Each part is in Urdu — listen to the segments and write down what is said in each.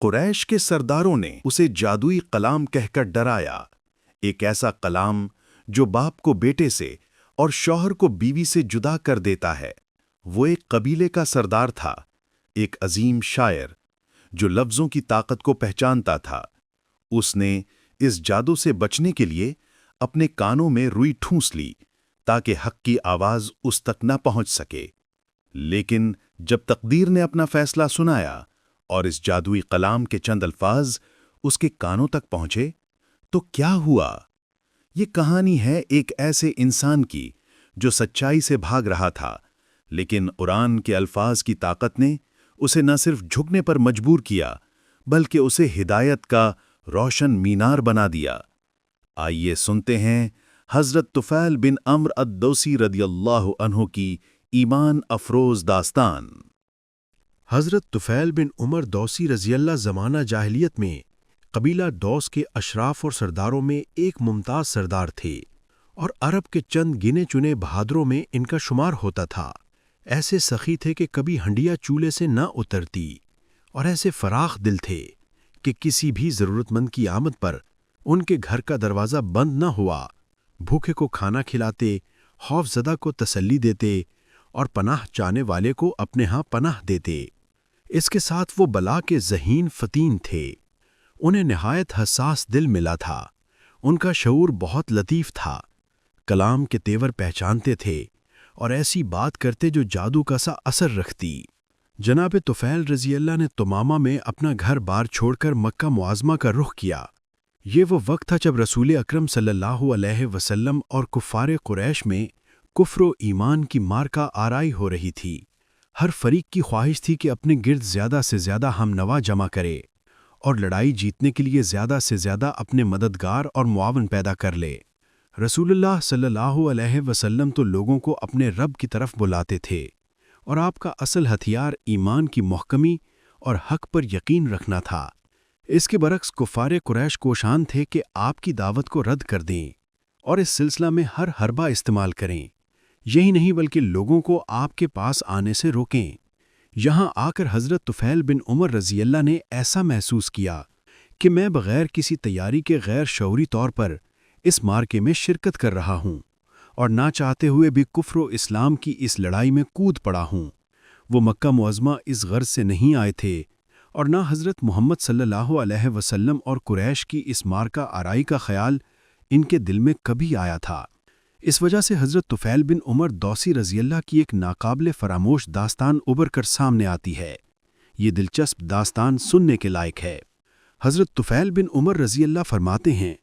قریش کے سرداروں نے اسے جادوئی کلام کہہ کر ڈرایا، ایک ایسا کلام جو باپ کو بیٹے سے اور شوہر کو بیوی سے جدا کر دیتا ہے۔ وہ ایک قبیلے کا سردار تھا، ایک عظیم شاعر جو لفظوں کی طاقت کو پہچانتا تھا۔ اس نے اس جادو سے بچنے کے لیے اپنے کانوں میں روئی ٹھونس لی تاکہ حق کی آواز اس تک نہ پہنچ سکے۔ لیکن جب تقدیر نے اپنا فیصلہ سنایا اور اس جادوئی کلام کے چند الفاظ اس کے کانوں تک پہنچے تو کیا ہوا؟ یہ کہانی ہے ایک ایسے انسان کی جو سچائی سے بھاگ رہا تھا، لیکن قرآن کے الفاظ کی طاقت نے اسے نہ صرف جھکنے پر مجبور کیا بلکہ اسے ہدایت کا روشن مینار بنا دیا۔ آئیے سنتے ہیں حضرت طفیل بن عمرو الدوسی رضی اللہ عنہ کی ایمان افروز داستان۔ حضرت طفیل بن عمر دوسی رضی اللہ زمانہ جاہلیت میں قبیلہ دوس کے اشراف اور سرداروں میں ایک ممتاز سردار تھے، اور عرب کے چند گنے چنے بہادروں میں ان کا شمار ہوتا تھا۔ ایسے سخی تھے کہ کبھی ہنڈیا چولہے سے نہ اترتی، اور ایسے فراخ دل تھے کہ کسی بھی ضرورت مند کی آمد پر ان کے گھر کا دروازہ بند نہ ہوا۔ بھوکے کو کھانا کھلاتے، خوف زدہ کو تسلی دیتے اور پناہ چاہنے والے کو اپنے ہاں پناہ دیتے۔ اس کے ساتھ وہ بلا کے ذہین فتین تھے۔ انہیں نہایت حساس دل ملا تھا۔ ان کا شعور بہت لطیف تھا، کلام کے تیور پہچانتے تھے اور ایسی بات کرتے جو جادو کا سا اثر رکھتی۔ جناب طفیل رضی اللہ نے تمامہ میں اپنا گھر بار چھوڑ کر مکہ معظمہ کا رخ کیا۔ یہ وہ وقت تھا جب رسول اکرم صلی اللہ علیہ وسلم اور کفار قریش میں کفر و ایمان کی مارکہ آرائی ہو رہی تھی۔ ہر فریق کی خواہش تھی کہ اپنے گرد زیادہ سے زیادہ ہم نوا جمع کرے اور لڑائی جیتنے کے لیے زیادہ سے زیادہ اپنے مددگار اور معاون پیدا کر لے۔ رسول اللہ صلی اللہ علیہ وسلم تو لوگوں کو اپنے رب کی طرف بلاتے تھے، اور آپ کا اصل ہتھیار ایمان کی محکمی اور حق پر یقین رکھنا تھا۔ اس کے برعکس کفار قریش کوشاں تھے کہ آپ کی دعوت کو رد کر دیں اور اس سلسلہ میں ہر حربہ استعمال کریں۔ یہی نہیں بلکہ لوگوں کو آپ کے پاس آنے سے روکیں۔ یہاں آ کر حضرت طفیل بن عمر رضی اللہ نے ایسا محسوس کیا کہ میں بغیر کسی تیاری کے غیر شعوری طور پر اس مارکے میں شرکت کر رہا ہوں، اور نہ چاہتے ہوئے بھی کفر و اسلام کی اس لڑائی میں کود پڑا ہوں۔ وہ مکہ معظمہ اس غرض سے نہیں آئے تھے، اور نہ حضرت محمد صلی اللہ علیہ وسلم اور قریش کی اس مارکہ آرائی کا خیال ان کے دل میں کبھی آیا تھا۔ اس وجہ سے حضرت طفیل بن عمر دوسی رضی اللہ کی ایک ناقابل فراموش داستان ابھر کر سامنے آتی ہے۔ یہ دلچسپ داستان سننے کے لائق ہے۔ حضرت طفیل بن عمر رضی اللہ فرماتے ہیں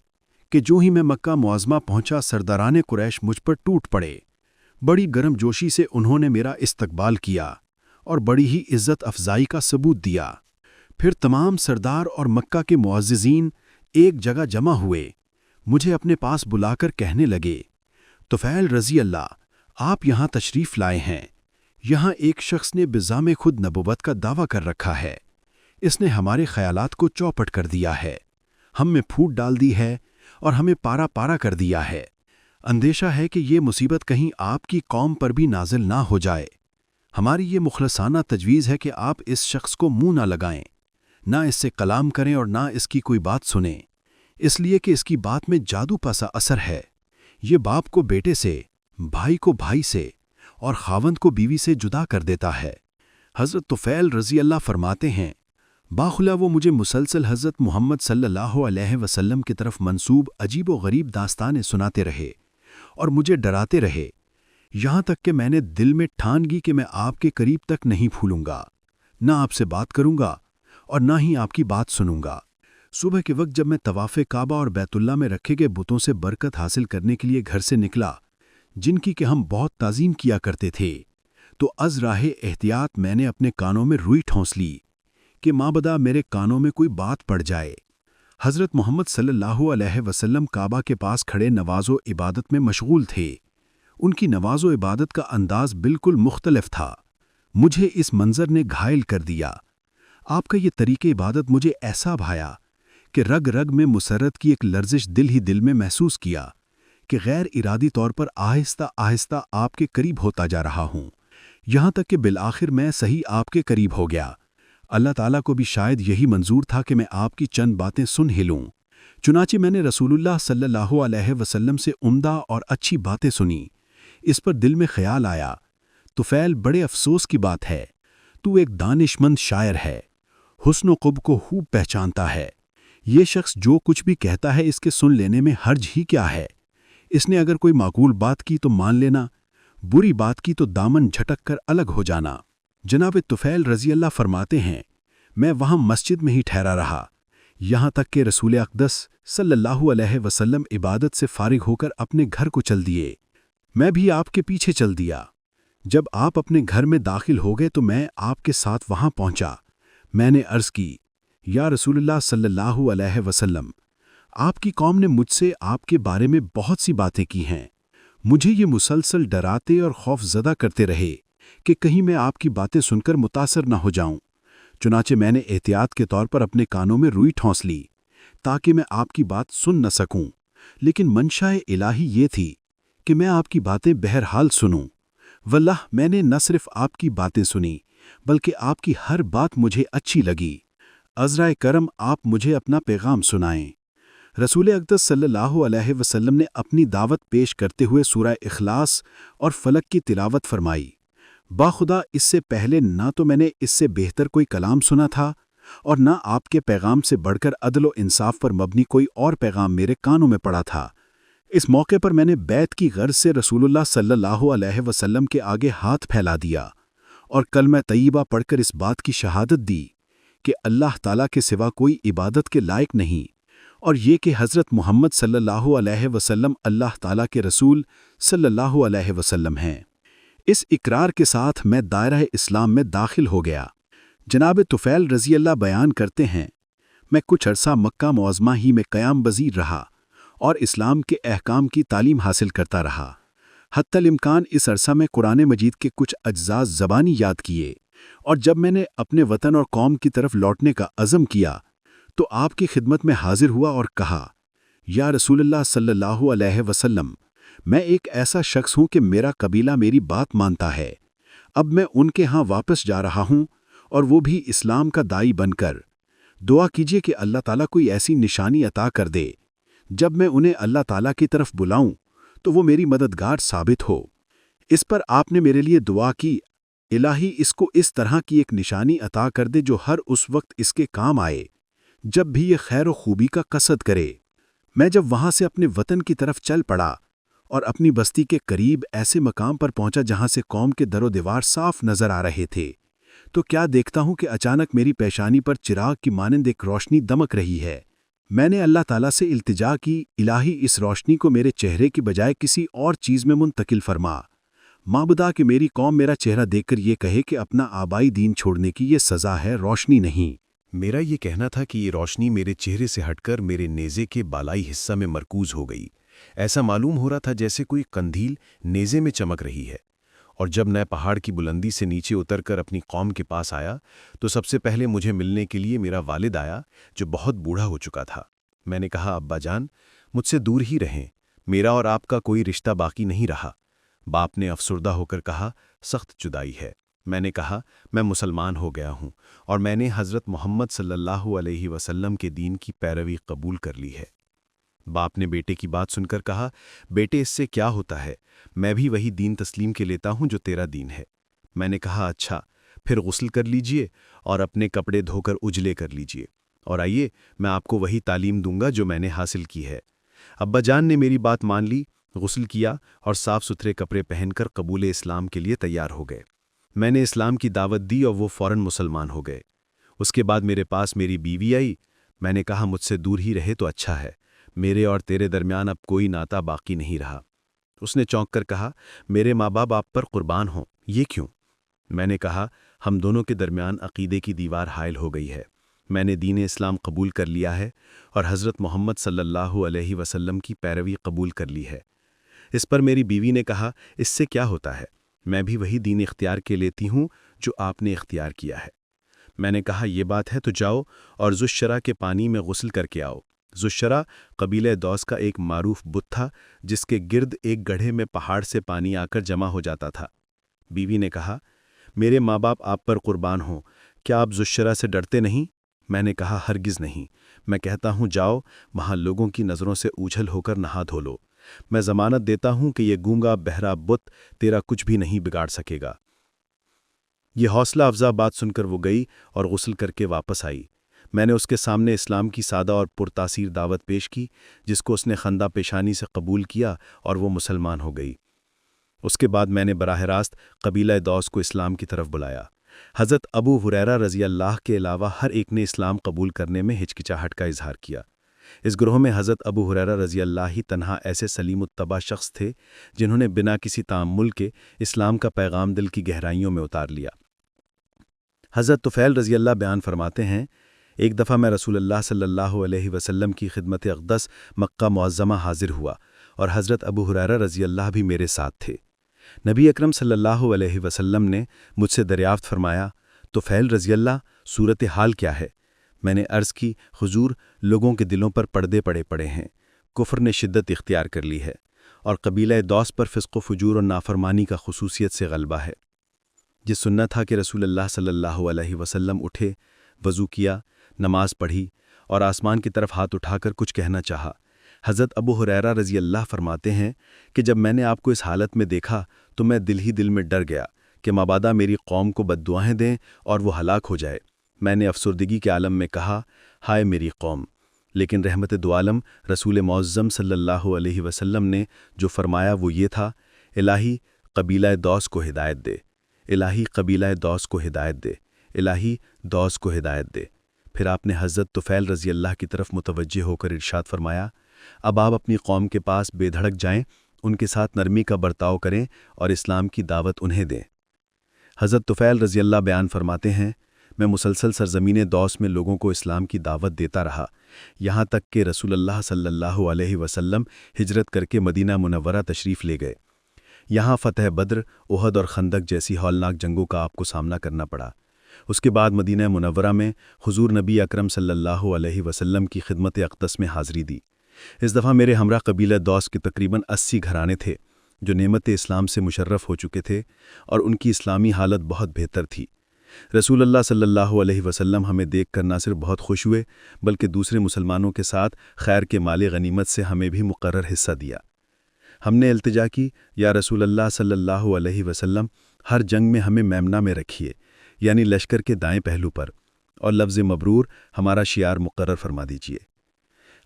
کہ جو ہی میں مکہ معظمہ پہنچا، سرداران قریش مجھ پر ٹوٹ پڑے۔ بڑی گرم جوشی سے انہوں نے میرا استقبال کیا اور بڑی ہی عزت افزائی کا ثبوت دیا۔ پھر تمام سردار اور مکہ کے معززین ایک جگہ جمع ہوئے، مجھے اپنے پاس بلا کر کہنے لگے، طفیل رضی اللہ، آپ یہاں تشریف لائے ہیں۔ یہاں ایک شخص نے بذام خود نبوت کا دعویٰ کر رکھا ہے۔ اس نے ہمارے خیالات کو چوپٹ کر دیا ہے، ہم میں پھوٹ ڈال دی ہے اور ہمیں پارا پارا کر دیا ہے۔ اندیشہ ہے کہ یہ مصیبت کہیں آپ کی قوم پر بھی نازل نہ ہو جائے۔ ہماری یہ مخلصانہ تجویز ہے کہ آپ اس شخص کو منہ نہ لگائیں، نہ اس سے کلام کریں اور نہ اس کی کوئی بات سنیں، اس لیے کہ اس کی بات میں جادو پاسا اثر ہے۔ یہ باپ کو بیٹے سے، بھائی کو بھائی سے اور خاوند کو بیوی سے جدا کر دیتا ہے۔ حضرت طفیل رضی اللہ فرماتے ہیں، باخلا وہ مجھے مسلسل حضرت محمد صلی اللہ علیہ وسلم کی طرف منسوب عجیب و غریب داستانیں سناتے رہے اور مجھے ڈراتے رہے، یہاں تک کہ میں نے دل میں ٹھان لی کہ میں آپ کے قریب تک نہیں پھولوں گا، نہ آپ سے بات کروں گا اور نہ ہی آپ کی بات سنوں گا۔ صبح کے وقت جب میں طواف کعبہ اور بیت اللہ میں رکھے گئے بتوں سے برکت حاصل کرنے کے لیے گھر سے نکلا، جن کی کہ ہم بہت تعظیم کیا کرتے تھے، تو از راہ احتیاط میں نے اپنے کانوں میں روئی ٹھونس لی کہ مابدا میرے کانوں میں کوئی بات پڑ جائے۔ حضرت محمد صلی اللہ علیہ وسلم کعبہ کے پاس کھڑے نماز و عبادت میں مشغول تھے۔ ان کی نماز و عبادت کا انداز بالکل مختلف تھا۔ مجھے اس منظر نے گھائل کر دیا۔ آپ کا یہ طریقہ عبادت مجھے ایسا بھایا کہ رگ رگ میں مسرت کی ایک لرزش دل ہی دل میں محسوس کیا کہ غیر ارادی طور پر آہستہ آہستہ آپ کے قریب ہوتا جا رہا ہوں، یہاں تک کہ بالآخر میں صحیح آپ کے قریب ہو گیا۔ اللہ تعالیٰ کو بھی شاید یہی منظور تھا کہ میں آپ کی چند باتیں سن ہی لوں۔ چنانچہ میں نے رسول اللہ صلی اللہ علیہ وسلم سے عمدہ اور اچھی باتیں سنی۔ اس پر دل میں خیال آیا، طفیل بڑے افسوس کی بات ہے، تو ایک دانش مند شاعر ہے، حسن و قب کو خوب پہچانتا ہے۔ یہ شخص جو کچھ بھی کہتا ہے اس کے سن لینے میں حرج ہی کیا ہے؟ اس نے اگر کوئی معقول بات کی تو مان لینا، بری بات کی تو دامن جھٹک کر الگ ہو جانا۔ جناب طفیل رضی اللہ فرماتے ہیں، میں وہاں مسجد میں ہی ٹھہرا رہا، یہاں تک کہ رسول اقدس صلی اللہ علیہ وسلم عبادت سے فارغ ہو کر اپنے گھر کو چل دیے۔ میں بھی آپ کے پیچھے چل دیا۔ جب آپ اپنے گھر میں داخل ہو گئے تو میں آپ کے ساتھ وہاں پہنچا۔ میں نے عرض کی، یا رسول اللہ صلی اللہ علیہ وسلم، آپ کی قوم نے مجھ سے آپ کے بارے میں بہت سی باتیں کی ہیں۔ مجھے یہ مسلسل ڈراتے اور خوف زدہ کرتے رہے کہ کہیں میں آپ کی باتیں سن کر متاثر نہ ہو جاؤں۔ چنانچہ میں نے احتیاط کے طور پر اپنے کانوں میں روئی ٹھونس لی تاکہ میں آپ کی بات سن نہ سکوں، لیکن منشاء الہی یہ تھی کہ میں آپ کی باتیں بہرحال سنوں۔ واللہ میں نے نہ صرف آپ کی باتیں سنی بلکہ آپ کی ہر بات مجھے اچھی لگی۔ عذرائے کرم آپ مجھے اپنا پیغام سنائیں۔ رسول اقدس صلی اللہ علیہ وسلم نے اپنی دعوت پیش کرتے ہوئے سورہ اخلاص اور فلق کی تلاوت فرمائی۔ باخدا اس سے پہلے نہ تو میں نے اس سے بہتر کوئی کلام سنا تھا اور نہ آپ کے پیغام سے بڑھ کر عدل و انصاف پر مبنی کوئی اور پیغام میرے کانوں میں پڑا تھا۔ اس موقع پر میں نے بیعت کی غرض سے رسول اللہ صلی اللہ علیہ وسلم کے آگے ہاتھ پھیلا دیا اور کلمہ طیبہ پڑھ کر اس بات کی شہادت دی کہ اللہ تعالیٰ کے سوا کوئی عبادت کے لائق نہیں، اور یہ کہ حضرت محمد صلی اللہ علیہ وسلم اللہ تعالیٰ کے رسول صلی اللہ علیہ وسلم ہیں۔ اس اقرار کے ساتھ میں دائرہ اسلام میں داخل ہو گیا۔ جناب طفیل رضی اللہ بیان کرتے ہیں، میں کچھ عرصہ مکہ معظمہ ہی میں قیام پذیر رہا اور اسلام کے احکام کی تعلیم حاصل کرتا رہا۔ حتی الامکان اس عرصہ میں قرآن مجید کے کچھ اجزاء زبانی یاد کیے، اور جب میں نے اپنے وطن اور قوم کی طرف لوٹنے کا عزم کیا تو آپ کی خدمت میں حاضر ہوا اور کہا، یا رسول اللہ صلی اللہ علیہ وسلم، میں ایک ایسا شخص ہوں کہ میرا قبیلہ میری بات مانتا ہے۔ اب میں ان کے ہاں واپس جا رہا ہوں اور وہ بھی اسلام کا داعی بن کر۔ دعا کیجیے کہ اللہ تعالیٰ کوئی ایسی نشانی عطا کر دے جب میں انہیں اللہ تعالیٰ کی طرف بلاؤں تو وہ میری مددگار ثابت ہو۔ اس پر آپ نے میرے لیے دعا کی، الہی اس کو اس طرح کی ایک نشانی عطا کر دے جو ہر اس وقت اس کے کام آئے جب بھی یہ خیر و خوبی کا قصد کرے۔ میں جب وہاں سے اپنے وطن کی طرف چل پڑا اور اپنی بستی کے قریب ایسے مقام پر پہنچا جہاں سے قوم کے در و دیوار صاف نظر آ رہے تھے، تو کیا دیکھتا ہوں کہ اچانک میری پیشانی پر چراغ کی مانند ایک روشنی دمک رہی ہے۔ میں نے اللہ تعالیٰ سے التجا کی، الہی اس روشنی کو میرے چہرے کی بجائے کسی اور چیز میں منتقل فرما، مابدا کہ میری قوم میرا چہرہ دیکھ کر یہ کہے کہ اپنا آبائی دین چھوڑنے کی یہ سزا ہے، روشنی نہیں۔ میرا یہ کہنا تھا کہ یہ روشنی میرے چہرے سے ہٹ کر میرے نیزے کے بالائی حصہ میں مرکوز ہو گئی۔ ایسا معلوم ہو رہا تھا جیسے کوئی قندیل نیزے میں چمک رہی ہے۔ اور جب میں پہاڑ کی بلندی سے نیچے اتر کر اپنی قوم کے پاس آیا تو سب سے پہلے مجھے ملنے کے لیے میرا والد آیا جو بہت بوڑھا ہو چکا تھا۔ میں نے کہا، ابا جان، مجھ سے دور ہی رہیں، میرا اور آپ کا کوئی رشتہ باقی نہیں رہا۔ باپ نے افسردہ ہو کر کہا، سخت جدائی ہے۔ میں نے کہا، میں مسلمان ہو گیا ہوں اور میں نے حضرت محمد صلی اللہ علیہ وسلم کے دین کی پیروی قبول کر لی ہے۔ باپ نے بیٹے کی بات سن کر کہا، بیٹے اس سے کیا ہوتا ہے، میں بھی وہی دین تسلیم کے لیتا ہوں جو تیرا دین ہے۔ میں نے کہا، اچھا، پھر غسل کر لیجئے اور اپنے کپڑے دھو کر اجلے کر لیجئے، اور آئیے میں آپ کو وہی تعلیم دوں گا جو میں نے حاصل کی ہے۔ ابا جان نے میری بات مان لی، غسل کیا اور صاف ستھرے کپڑے پہن کر قبول اسلام کے لیے تیار ہو گئے۔ میں نے اسلام کی دعوت دی اور وہ فوراً مسلمان ہو گئے۔ اس کے بعد میرے پاس میری بیوی آئی۔ میں نے کہا، مجھ سے دور ہی رہے تو اچھا ہے، میرے اور تیرے درمیان اب کوئی ناتا باقی نہیں رہا۔ اس نے چونک کر کہا، میرے ماں باپ آپ پر قربان ہوں، یہ کیوں؟ میں نے کہا، ہم دونوں کے درمیان عقیدے کی دیوار حائل ہو گئی ہے۔ میں نے دین اسلام قبول کر لیا ہے اور حضرت محمد صلی اللہ علیہ وسلم کی پیروی قبول کر لی ہے۔ اس پر میری بیوی نے کہا، اس سے کیا ہوتا ہے، میں بھی وہی دین اختیار کے لیتی ہوں جو آپ نے اختیار کیا ہے۔ میں نے کہا، یہ بات ہے تو جاؤ اور ذوالشرا کے پانی میں غسل کر کے آؤ۔ ذوالشرا قبیلہ دوس کا ایک معروف بت تھا جس کے گرد ایک گڑھے میں پہاڑ سے پانی آ کر جمع ہو جاتا تھا۔ بیوی نے کہا، میرے ماں باپ آپ پر قربان ہوں، کیا آپ ذوالشرح سے ڈرتے نہیں؟ میں نے کہا ہرگز نہیں، میں کہتا ہوں جاؤ وہاں لوگوں کی نظروں سے اوجھل ہو کر نہا دھو لو، میں ضمانت دیتا ہوں کہ یہ گونگا بہرا بت تیرا کچھ بھی نہیں بگاڑ سکے گا۔ یہ حوصلہ افزا بات سن کر وہ گئی اور غسل کر کے واپس آئی۔ میں نے اس کے سامنے اسلام کی سادہ اور پرتاثیر دعوت پیش کی، جس کو اس نے خندہ پیشانی سے قبول کیا اور وہ مسلمان ہو گئی۔ اس کے بعد میں نے براہ راست قبیلہ دوس کو اسلام کی طرف بلایا۔ حضرت ابو ہریرہ رضی اللہ کے علاوہ ہر ایک نے اسلام قبول کرنے میں ہچکچاہٹ کا اظہار کیا۔ اس گروہ میں حضرت ابو ہریرہ رضی اللہ ہی تنہا ایسے سلیم الطبع شخص تھے جنہوں نے بنا کسی تعامل کے اسلام کا پیغام دل کی گہرائیوں میں اتار لیا۔ حضرت طفیل رضی اللہ بیان فرماتے ہیں، ایک دفعہ میں رسول اللہ صلی اللہ علیہ وسلم کی خدمت اقدس مکہ معظمہ حاضر ہوا اور حضرت ابو ہریرہ رضی اللہ بھی میرے ساتھ تھے۔ نبی اکرم صلی اللہ علیہ وسلم نے مجھ سے دریافت فرمایا، طفیل رضی اللہ، صورتحال کیا ہے؟ میں نے عرض کی، حضور، لوگوں کے دلوں پر پردے پڑے ہیں، کفر نے شدت اختیار کر لی ہے اور قبیلہ دوس پر فسق و فجور اور نافرمانی کا خصوصیت سے غلبہ ہے۔ یہ سننا تھا کہ رسول اللہ صلی اللہ علیہ وسلم اٹھے، وضو کیا، نماز پڑھی اور آسمان کی طرف ہاتھ اٹھا کر کچھ کہنا چاہا۔ حضرت ابو ہریرہ رضی اللہ فرماتے ہیں کہ جب میں نے آپ کو اس حالت میں دیکھا تو میں دل ہی دل میں ڈر گیا کہ مبادا میری قوم کو بددعائیں دیں اور وہ ہلاک ہو جائے۔ میں نے افسردگی کے عالم میں کہا، ہائے میری قوم! لیکن رحمت دو عالم رسول معظم صلی اللہ علیہ وسلم نے جو فرمایا وہ یہ تھا، الہی قبیلہ دوس کو ہدایت دے، الہی قبیلہ دوس کو ہدایت دے، الہی دوس کو ہدایت دے۔ پھر آپ نے حضرت طفیل رضی اللہ کی طرف متوجہ ہو کر ارشاد فرمایا، اب آپ اپنی قوم کے پاس بے دھڑک جائیں، ان کے ساتھ نرمی کا برتاؤ کریں اور اسلام کی دعوت انہیں دیں۔ حضرت طفیل رضی اللہ بیان فرماتے ہیں، میں مسلسل سرزمین دوس میں لوگوں کو اسلام کی دعوت دیتا رہا، یہاں تک کہ رسول اللہ صلی اللہ علیہ وسلم ہجرت کر کے مدینہ منورہ تشریف لے گئے۔ یہاں فتح بدر، احد اور خندق جیسی ہولناک جنگوں کا آپ کو سامنا کرنا پڑا۔ اس کے بعد مدینہ منورہ میں حضور نبی اکرم صلی اللہ علیہ وسلم کی خدمت اقدس میں حاضری دی۔ اس دفعہ میرے ہمراہ قبیلہ دوس کے تقریباً 80 گھرانے تھے جو نعمت اسلام سے مشرف ہو چکے تھے اور ان کی اسلامی حالت بہت بہتر تھی۔ رسول اللہ صلی اللہ علیہ وسلم ہمیں دیکھ کر نہ صرف بہت خوش ہوئے بلکہ دوسرے مسلمانوں کے ساتھ خیر کے مال غنیمت سے ہمیں بھی مقرر حصہ دیا۔ ہم نے التجا کی، یا رسول اللہ صلی اللہ علیہ وسلم، ہر جنگ میں ہمیں میمنہ میں رکھیے، یعنی لشکر کے دائیں پہلو پر، اور لفظ مبرور ہمارا شعار مقرر فرما دیجیے۔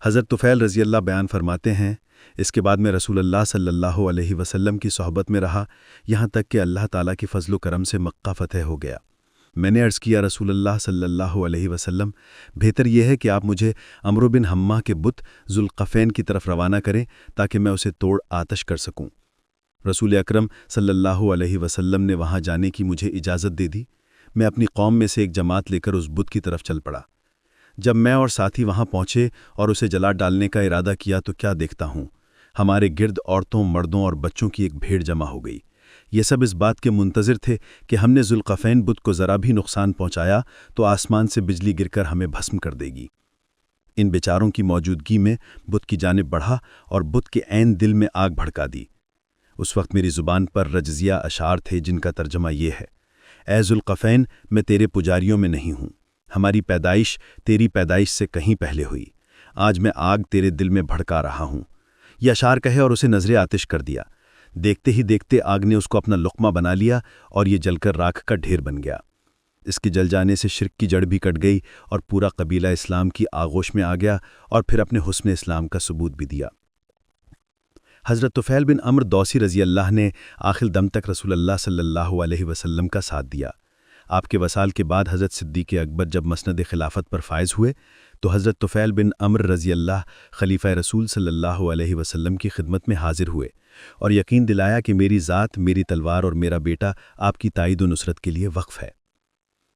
حضرت طفیل رضی اللہ بیان فرماتے ہیں، اس کے بعد میں رسول اللہ صلی اللہ علیہ وسلم کی صحبت میں رہا، یہاں تک کہ اللہ تعالیٰ کی فضل و کرم سے مکہ فتح ہو گیا۔ میں نے عرض کیا، رسول اللہ صلی اللہ علیہ وسلم، بہتر یہ ہے کہ آپ مجھے عمرو بن حمہ کے بت ذوالقفین کی طرف روانہ کریں تاکہ میں اسے توڑ آتش کر سکوں۔ رسول اکرم صلی اللہ علیہ وسلم نے وہاں جانے کی مجھے اجازت دے دی۔ میں اپنی قوم میں سے ایک جماعت لے کر اس بت کی طرف چل پڑا۔ جب میں اور ساتھی وہاں پہنچے اور اسے جلا ڈالنے کا ارادہ کیا تو کیا دیکھتا ہوں، ہمارے گرد عورتوں، مردوں اور بچوں کی ایک بھیڑ جمع ہو گئی۔ یہ سب اس بات کے منتظر تھے کہ ہم نے ذوالقفین بت کو ذرا بھی نقصان پہنچایا تو آسمان سے بجلی گر کر ہمیں بھسم کر دے گی۔ ان بیچاروں کی موجودگی میں بت کی جانب بڑھا اور بت کے عین دل میں آگ بھڑکا دی۔ اس وقت میری زبان پر رجزیہ اشعار تھے جن کا ترجمہ یہ ہے، اے ذوالقفین، میں تیرے پجاریوں میں نہیں ہوں، ہماری پیدائش تیری پیدائش سے کہیں پہلے ہوئی، آج میں آگ تیرے دل میں بھڑکا رہا ہوں۔ یہ اشعار کہے اور اسے نظر آتش کر دیا۔ دیکھتے ہی دیکھتے آگ نے اس کو اپنا لقمہ بنا لیا اور یہ جل کر راکھ کا ڈھیر بن گیا۔ اس کے جل جانے سے شرک کی جڑ بھی کٹ گئی اور پورا قبیلہ اسلام کی آغوش میں آ گیا اور پھر اپنے حسن اسلام کا ثبوت بھی دیا۔ حضرت طفیل بن عمرو دوسی رضی اللہ نے آخر دم تک رسول اللہ صلی اللہ علیہ وسلم کا ساتھ دیا۔ آپ کے وصال کے بعد حضرت صدیق اکبر جب مسند خلافت پر فائز ہوئے تو حضرت طفیل بن عمرو رضی اللہ خلیفہ رسول صلی اللہ علیہ وسلم کی خدمت میں حاضر ہوئے اور یقین دلایا کہ میری ذات، میری تلوار اور میرا بیٹا آپ کی تائید و نصرت کے لیے وقف ہے۔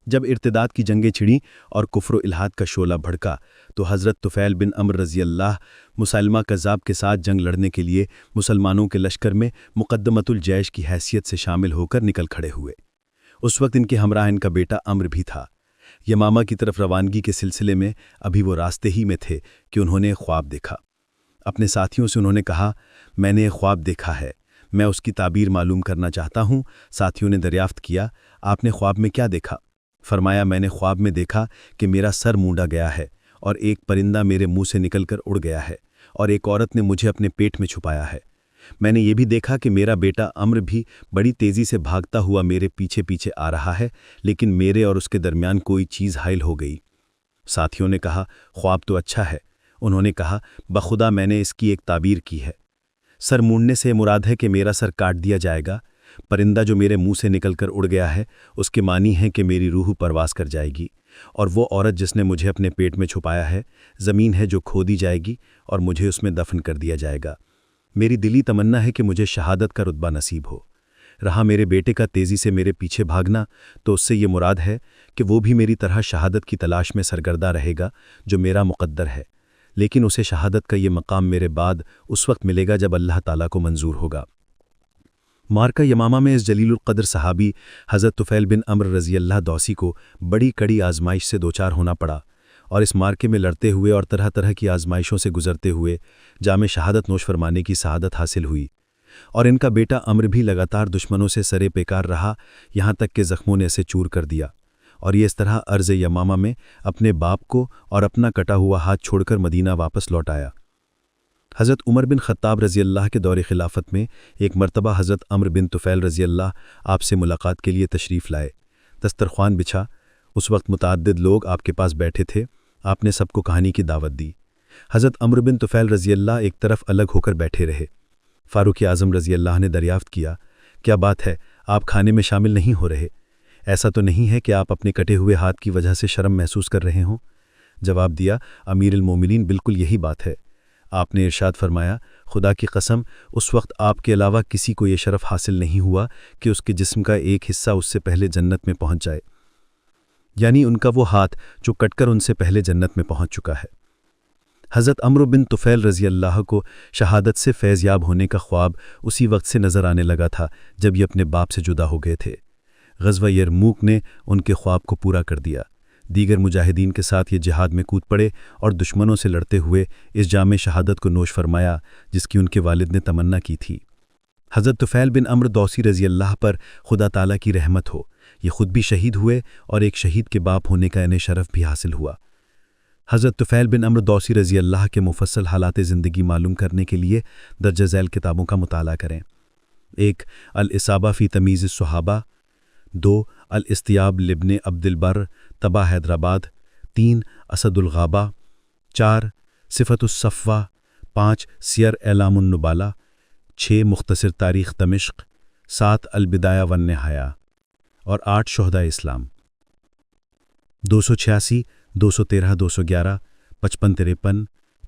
جب ارتداد کی جنگیں چھڑیں اور کفر و الحاد کا شعلہ بھڑکا تو حضرت طفیل بن عمرو رضی اللہ مسلمہ کذاب کے ساتھ جنگ لڑنے کے لیے مسلمانوں کے لشکر میں مقدمۃ الجیش کی حیثیت سے شامل ہو کر نکل کھڑے ہوئے۔ اس وقت ان کے ہمراہ ان کا بیٹا عمرو بھی تھا۔ یمامہ کی طرف روانگی کے سلسلے میں ابھی وہ راستے ہی میں تھے کہ انہوں نے ایک خواب دیکھا۔ اپنے ساتھیوں سے انہوں نے کہا، میں نے ایک خواب دیکھا ہے، میں اس کی تعبیر معلوم کرنا چاہتا ہوں۔ ساتھیوں نے دریافت کیا، آپ نے خواب میں کیا دیکھا؟ فرمایا میں نے خواب میں دیکھا کہ میرا سر مونڈا گیا ہے اور ایک پرندہ میرے منہ سے نکل کر اڑ گیا ہے اور ایک عورت نے مجھے اپنے پیٹ میں چھپایا ہے۔ میں نے یہ بھی دیکھا کہ میرا بیٹا امر بھی بڑی تیزی سے بھاگتا ہوا میرے پیچھے پیچھے آ رہا ہے، لیکن میرے اور اس کے درمیان کوئی چیز حائل ہو گئی۔ ساتھیوں نے کہا خواب تو اچھا ہے۔ انہوں نے کہا بخدا میں نے اس کی ایک تعبیر کی ہے۔ سر مونڈنے سے مراد ہے کہ میرا سر کاٹ دیا جائے گا۔ پرندہ جو میرے منہ سے نکل کر اڑ گیا ہے اس کے معنی ہے کہ میری روح پرواز کر جائے گی، اور وہ عورت جس نے مجھے اپنے پیٹ میں چھپایا ہے زمین ہے جو کھودی جائے گی اور مجھے اس میں دفن کر دیا جائے گا۔ میری دلی تمنا ہے کہ مجھے شہادت کا رتبہ نصیب ہو۔ رہا میرے بیٹے کا تیزی سے میرے پیچھے بھاگنا، تو اس سے یہ مراد ہے کہ وہ بھی میری طرح شہادت کی تلاش میں سرگردہ رہے گا جو میرا مقدر ہے، لیکن اسے شہادت کا یہ مقام میرے بعد اس وقت ملے گا جب اللہ تعالیٰ کو منظور ہوگا۔ معرکہ یمامہ میں اس جلیل القدر صحابی حضرت طفیل بن عمر رضی اللہ دوسی کو بڑی کڑی آزمائش سے دوچار ہونا پڑا، اور اس معرکے میں لڑتے ہوئے اور طرح طرح کی آزمائشوں سے گزرتے ہوئے جام شہادت نوش فرمانے کی سعادت حاصل ہوئی، اور ان کا بیٹا امر بھی لگاتار دشمنوں سے سرے پیکار رہا، یہاں تک کہ زخموں نے اسے چور کر دیا، اور یہ اس طرح ارض یمامہ میں اپنے باپ کو اور اپنا کٹا ہوا ہاتھ چھوڑ کر مدینہ واپس لوٹ آیا۔ حضرت عمر بن خطاب رضی اللہ کے دور خلافت میں ایک مرتبہ حضرت عمر بن طفیل رضی اللہ آپ سے ملاقات کے لیے تشریف لائے۔ دسترخوان بچھا، اس وقت متعدد لوگ آپ کے پاس بیٹھے تھے۔ آپ نے سب کو کہانی کی دعوت دی۔ حضرت عمر بن طفیل رضی اللہ ایک طرف الگ ہو کر بیٹھے رہے۔ فاروق اعظم رضی اللہ نے دریافت کیا، کیا بات ہے، آپ کھانے میں شامل نہیں ہو رہے؟ ایسا تو نہیں ہے کہ آپ اپنے کٹے ہوئے ہاتھ کی وجہ سے شرم محسوس کر رہے ہوں؟ جواب دیا، امیر المومنین بالکل یہی بات ہے۔ آپ نے ارشاد فرمایا، خدا کی قسم اس وقت آپ کے علاوہ کسی کو یہ شرف حاصل نہیں ہوا کہ اس کے جسم کا ایک حصہ اس سے پہلے جنت میں پہنچ جائے، یعنی ان کا وہ ہاتھ جو کٹ کر ان سے پہلے جنت میں پہنچ چکا ہے۔ حضرت عمرو بن طفیل رضی اللہ کو شہادت سے فیض یاب ہونے کا خواب اسی وقت سے نظر آنے لگا تھا جب یہ اپنے باپ سے جدا ہو گئے تھے۔ غزوہ یرموک نے ان کے خواب کو پورا کر دیا۔ دیگر مجاہدین کے ساتھ یہ جہاد میں کود پڑے اور دشمنوں سے لڑتے ہوئے اس جام شہادت کو نوش فرمایا جس کی ان کے والد نے تمنا کی تھی۔ حضرت طفیل بن عمر دوسی رضی اللہ پر خدا تعالیٰ کی رحمت ہو، یہ خود بھی شہید ہوئے اور ایک شہید کے باپ ہونے کا انہیں شرف بھی حاصل ہوا۔ حضرت طفیل بن عمر دوسی رضی اللہ کے مفصل حالات زندگی معلوم کرنے کے لیے درج ذیل کتابوں کا مطالعہ کریں۔ 1 الاصابہ فی تمیز الصحابہ، 2 الاستیاب لابن عبد البر طبع حیدرآباد، 3 اسد الغابہ، 4 صفت الصفوہ، 5 سیر اعلام النبالہ، 6 مختصر تاریخ دمشق، 7 البدایہ والنہایہ، اور 8 شہدائے اسلام۔ 286 213 211 55 53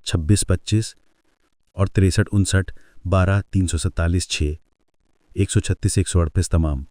26 25 اور 63 59 12 347 6 136 138 تمام۔